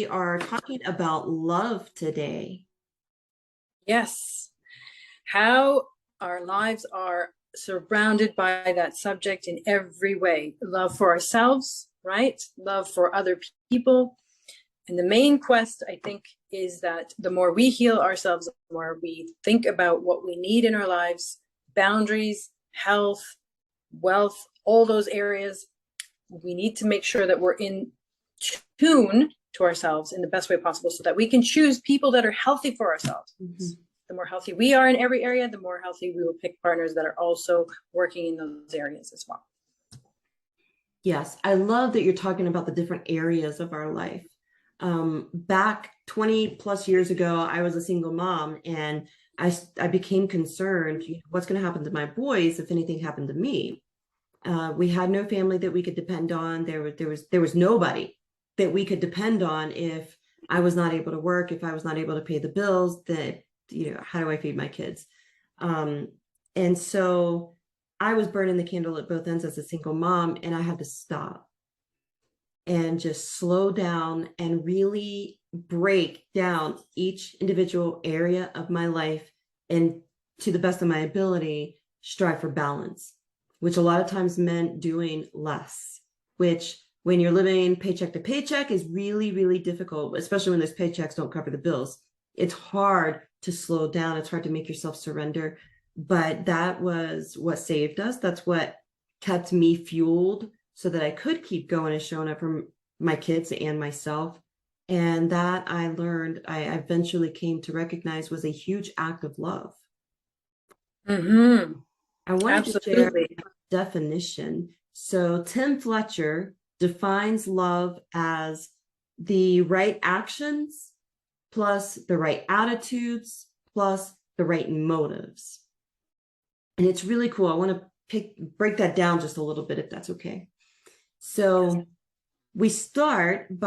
we are talking about love today. Yes. How our lives are surrounded by that subject in every way. Love for ourselves, right? Love for other people. And the main quest, I think, is that the more we heal ourselves, the more we think about what we need in our lives, boundaries, health, wealth, all those areas, we need to make sure that we're in tune to ourselves in the best way possible so that we can choose people that are healthy for ourselves. Mm-hmm. The more healthy we are in every area, the more healthy we will pick partners that are also working in those areas as well. Yes, I love that you're talking about the different areas of our life. Back 20 plus years ago, I was a single mom, and I became concerned, what's going to happen to my boys if anything happened to me? We had no family that we could depend on. There was nobody that we could depend on if I was not able to work, if I was not able to pay the bills, that, how do I feed my kids? And so I was burning the candle at both ends as a single mom, and I had to stop and just slow down and really break down each individual area of my life, and to the best of my ability, strive for balance, which a lot of times meant doing less, which when you're living paycheck to paycheck is really, really difficult, especially when those paychecks don't cover the bills. It's hard to slow down. It's hard to make yourself surrender. But that was what saved us. That's what kept me fueled so that I could keep going and showing up for my kids and myself. And that I learned, I eventually came to recognize, was a huge act of love. Mm-hmm. I wanted to share Absolutely. a definition. So Tim Fletcher defines love as the right actions plus the right attitudes plus the right motives. And it's really cool. I want to break that down just a little bit, if that's okay. So we start with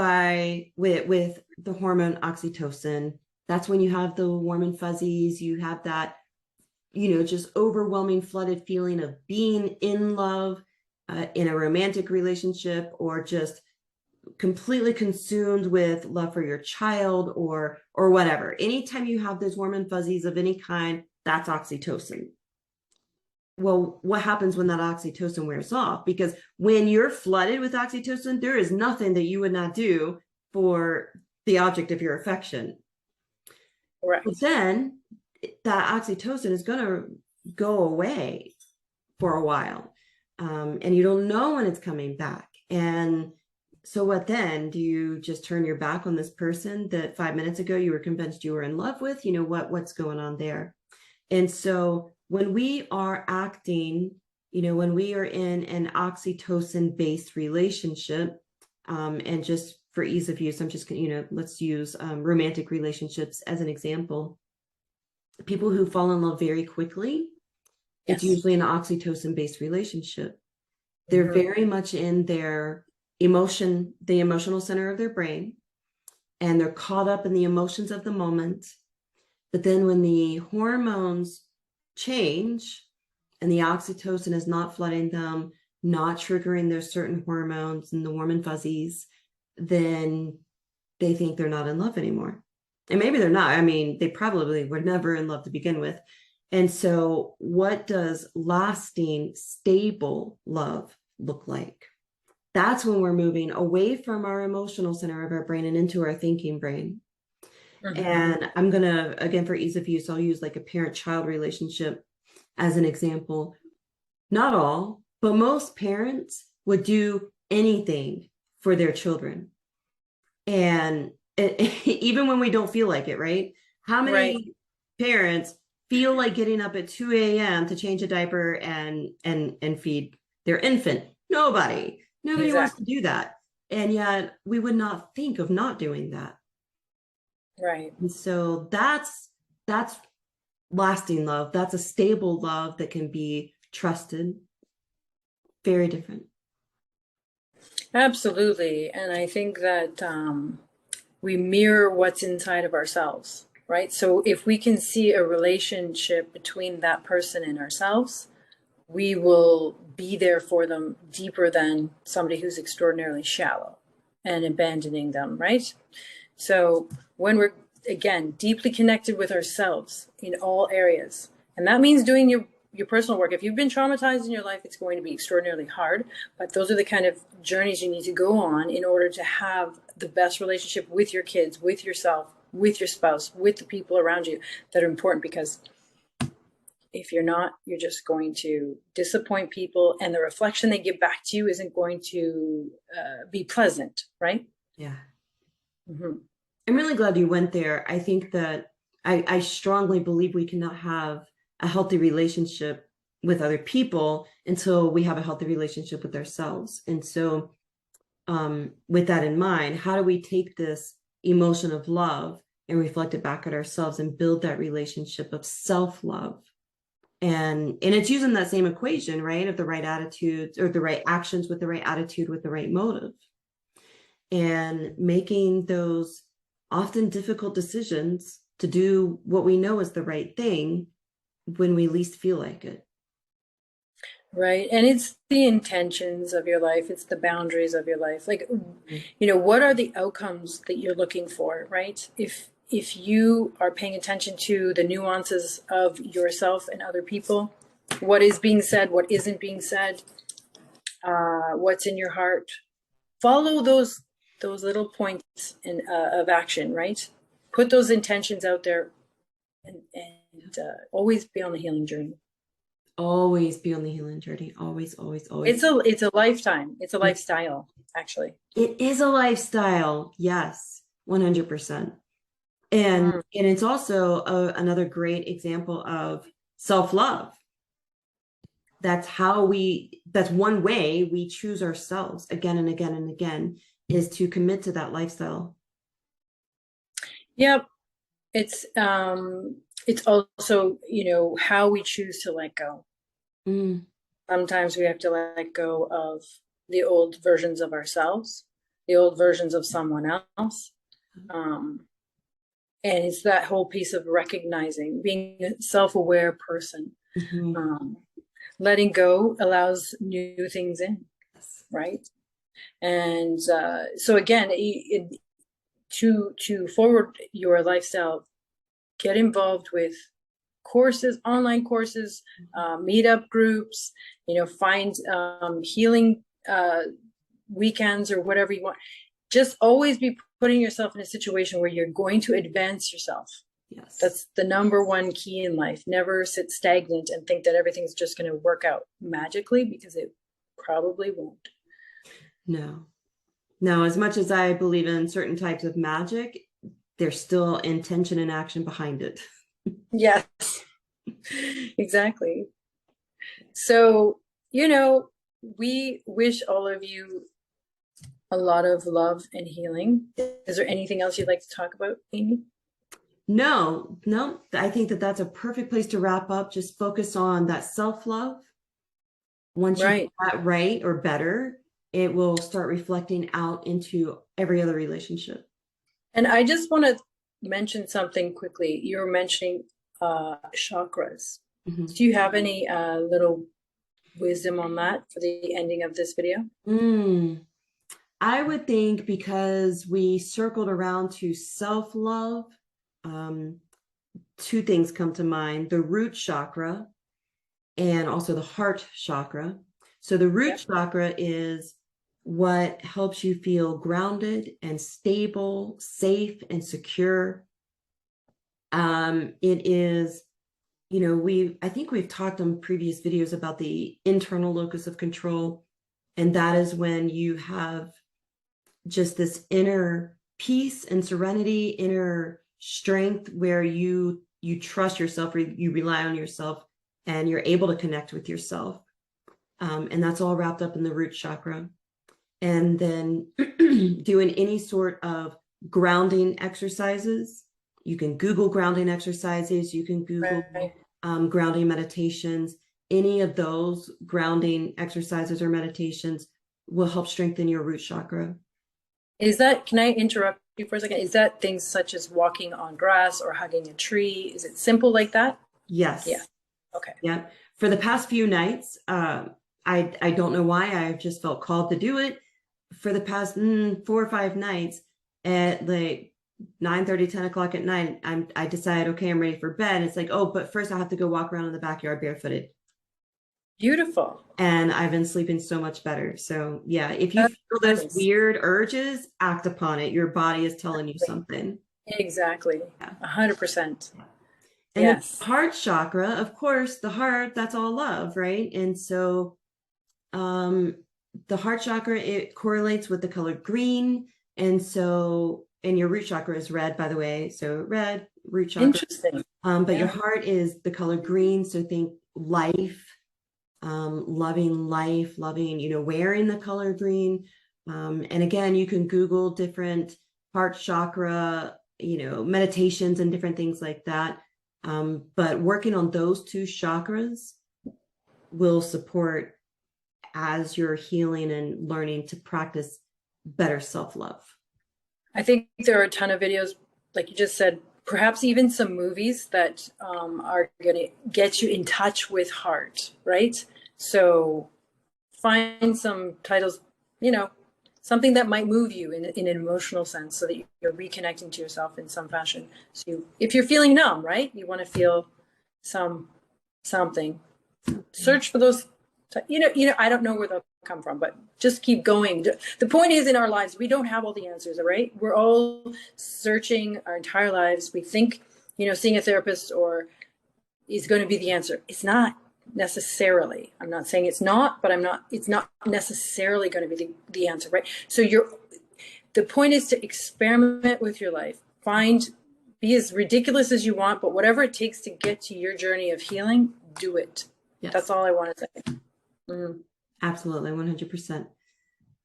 the hormone oxytocin. That's when you have the warm and fuzzies. You have that, just overwhelming flooded feeling of being in love, in a romantic relationship, or just completely consumed with love for your child or whatever. Anytime you have those warm and fuzzies of any kind, that's oxytocin. Well, what happens when that oxytocin wears off? Because when you're flooded with oxytocin, there is nothing that you would not do for the object of your affection. Right. But then that oxytocin is going to go away for a while, and you don't know when it's coming back. And so what then? Do you just turn your back on this person that 5 minutes ago you were convinced you were in love with? What's going on there? And so when we are acting, when we are in an oxytocin-based relationship, and just for ease of use, I'm just going to, let's use romantic relationships as an example. People who fall in love very quickly, it's usually an oxytocin-based relationship. They're very much in their the emotional center of their brain, and they're caught up in the emotions of the moment. But then when the hormones change and the oxytocin is not flooding them, not triggering those certain hormones and the warm and fuzzies, then they think they're not in love anymore. And maybe they're not. I mean, they probably were never in love to begin with. And so what does lasting, stable love look like? That's when we're moving away from our emotional center of our brain and into our thinking brain. And I'm going to, again, for ease of use, I'll use like a parent-child relationship as an example. Not all, but most parents would do anything for their children. And even when we don't feel like it, right? How many parents feel like getting up at 2 a.m. to change a diaper and feed their infant? Nobody wants to do that. And yet we would not think of not doing that. Right. And so that's lasting love. That's a stable love that can be trusted. Very different. Absolutely. And I think that we mirror what's inside of ourselves, right? So if we can see a relationship between that person and ourselves, we will be there for them deeper than somebody who's extraordinarily shallow and abandoning them, right? So when we're, again, deeply connected with ourselves in all areas, and that means doing your personal work. If you've been traumatized in your life, it's going to be extraordinarily hard, but those are the kind of journeys you need to go on in order to have the best relationship with your kids, with yourself, with your spouse, with the people around you that are important. Because if you're not, you're just going to disappoint people, and the reflection they give back to you isn't going to be pleasant, right? Yeah. Mm-hmm. I'm really glad you went there. I think that I strongly believe we cannot have a healthy relationship with other people until we have a healthy relationship with ourselves. And so, with that in mind, how do we take this emotion of love and reflect it back at ourselves and build that relationship of self-love? And it's using that same equation, right? Of the right attitudes or the right actions with the right attitude with the right motive, and making those often difficult decisions to do what we know is the right thing when we least feel like it. Right. And it's the intentions of your life, it's the boundaries of your life. Like, Mm-hmm. you know, what are the outcomes that you're looking for, right? If you are paying attention to the nuances of yourself and other people, what is being said, what isn't being said, what's in your heart, follow those little points of action, right? Put those intentions out there, and always be on the healing journey. Always be on the healing journey. Always, always, always. It's a lifetime. It's a lifestyle, actually. It is a lifestyle. Yes, 100%. And it's also another great example of self-love. That's one way we choose ourselves again and again and again, is to commit to that lifestyle. Yep. It's also, you know, how we choose to let go. Mm. Sometimes we have to let go of the old versions of ourselves, the old versions of someone else. And it's that whole piece of recognizing, being a self-aware person. Mm-hmm. Letting go allows new things in, Yes. right? And so again, to forward your lifestyle, get involved with courses, online courses, meetup groups, you know, find healing weekends or whatever you want. Just always be putting yourself in a situation where you're going to advance yourself. Yes. That's the number one key in life. Never sit stagnant and think that everything's just going to work out magically, because it probably won't. No. No, as much as I believe in certain types of magic, there's still intention and action behind it. Yes, exactly. So, you know, we wish all of you a lot of love and healing. Is there anything else you'd like to talk about, Amy? No, no, I think that that's a perfect place to wrap up. Just focus on that self-love. Once you get Right. that right or better, it will start reflecting out into every other relationship. And I just want to mention something quickly. You were mentioning chakras. Mm-hmm. Do you have any little wisdom on that for the ending of this video? I would think, because we circled around to self-love, two things come to mind: the root chakra and also the heart chakra. So the root chakra is what helps you feel grounded and stable, safe and secure. It is, you know, I think we've talked on previous videos about the internal locus of control, and that is when you have just this inner peace and serenity, inner strength, where you trust yourself, or you rely on yourself, and you're able to connect with yourself. And that's all wrapped up in the root chakra. And then doing any sort of grounding exercises. You can Google grounding exercises. You can Google grounding meditations. Any of those grounding exercises or meditations will help strengthen your root chakra. Is that, can I interrupt you for a second? Is that things such as walking on grass or hugging a tree? Is it simple like that? Yes. Yeah. Okay. Yeah. For the past few nights, I don't know why, I've just felt called to do it. For the past 4 or 5 nights, at like 9:30, 10 o'clock at night, I decide, okay, I'm ready for bed. It's like, oh, but first I have to go walk around in the backyard barefooted. Beautiful. And I've been sleeping so much better. So yeah, if you That's feel those nice. weird urges, act upon it. Your body is telling you something. Exactly. Yeah. 100%. And then Yes. heart chakra, of course, the heart, that's all love, right? And so um the heart chakra, it correlates with the color green. And so, and your root chakra is red, by the way. So red, root chakra. Interesting. But your Yeah. heart is the color green. So think life, loving life, loving, wearing the color green. And again, you can Google different heart chakra, meditations and different things like that. But working on those two chakras will support as you're healing and learning to practice better self-love. I think there are a ton of videos, like you just said, perhaps even some movies that are going to get you in touch with heart, right? So find some titles, something that might move you in an emotional sense so that you're reconnecting to yourself in some fashion. So if you're feeling numb, right, you want to feel something. Search for those, I don't know where they'll come from, but just keep going. The point is, in our lives, we don't have all the answers, all right? We're all searching our entire lives. We think, seeing a therapist or is going to be the answer. It's not necessarily. I'm not saying it's not, but it's not necessarily going to be the answer, right? So the point is to experiment with your life. Be as ridiculous as you want, but whatever it takes to get to your journey of healing, do it. Yes. That's all I want to say. Absolutely, 100%.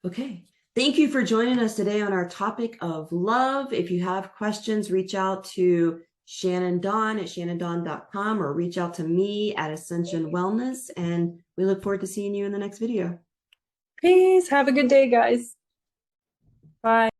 Okay. Thank you for joining us today on our topic of love. If you have questions, reach out to Shannon Dawn at shannondawn.com or reach out to me at Ascension Wellness. And we look forward to seeing you in the next video. Peace. Have a good day, guys. Bye.